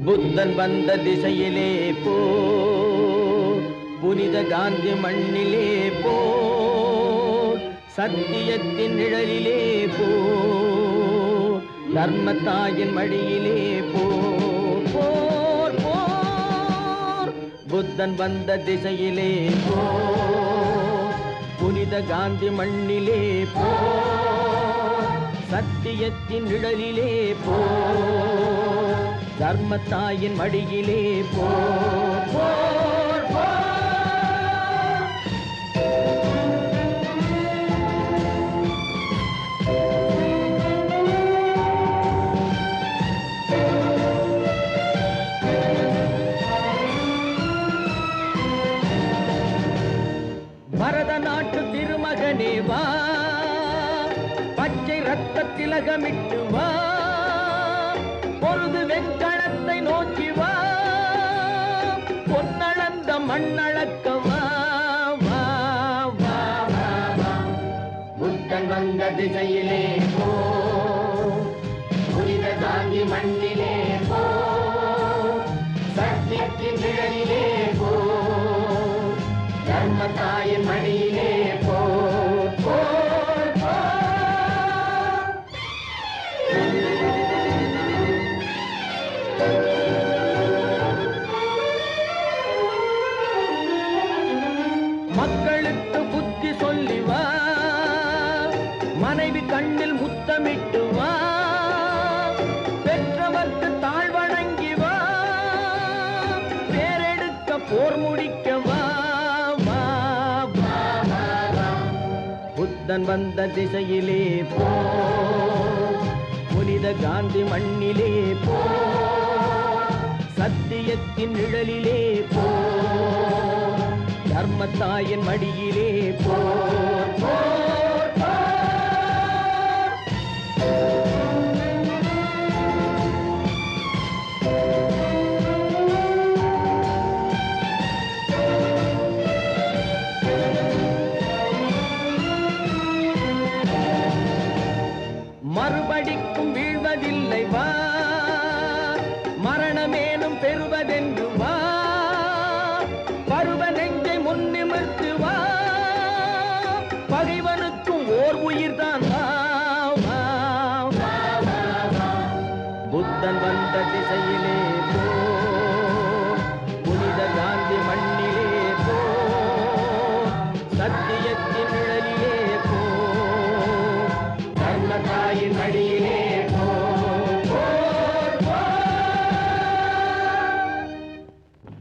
புத்தன் வந்த திசையிலே போ, புனித காந்தி மண்ணிலே போ, சத்தியத்தின் நிழலிலே போ, தர்மத்தாயின் மடியிலே போ. போர் போர் புத்தன் வந்த திசையிலே போ, புனித காந்தி மண்ணிலே போ, சத்தியத்தின் நிழலிலே போ, தர்மத்தாயின் மடியிலே போ. போர் போர் பரத நாட்டு திருமகனே வா, பச்சை ரத்த திலகமிட்டு வா, பொருது வெண்கணத்தை நோக்கி வா, பொன்னளந்த மண்ணளக்க வா. வா வா வா புத்தன் வந்த திசையிலே போ, புனித காந்தி மண்ணிலே போ, சத்தியத்தின் நிழலிலே போ, தர்மத்தாயின் மடியிலே போ. போர் போர் மக்களுக்கு புத்தி சொல்லி வா, மனைவி கண்ணில் முத்தமிட்டு வா, பெற்றவர்க்கு தாழ்வணங்கி வா, பேரெடுக்க போர் முடிக்க வா. வா வா வா புத்தன் வந்த திசையிலே போ, புனித காந்தி மண்ணிலே போ, சத்தியத்தின் நிழலிலே போ, தர்மத்தாயின் மடியிலே போ. போர் போர் மறுபடிக்கும் வீழ்வதில்லை வா, மரணமேனும் பெறுவதென்று வா, பருவ நெஞ்சை முன்னிமிர்த்து வா, பகைவனுக்கும் ஓர் உயிர்தான் வா. வா வா வா புத்தன் வந்த திசையிலே போ,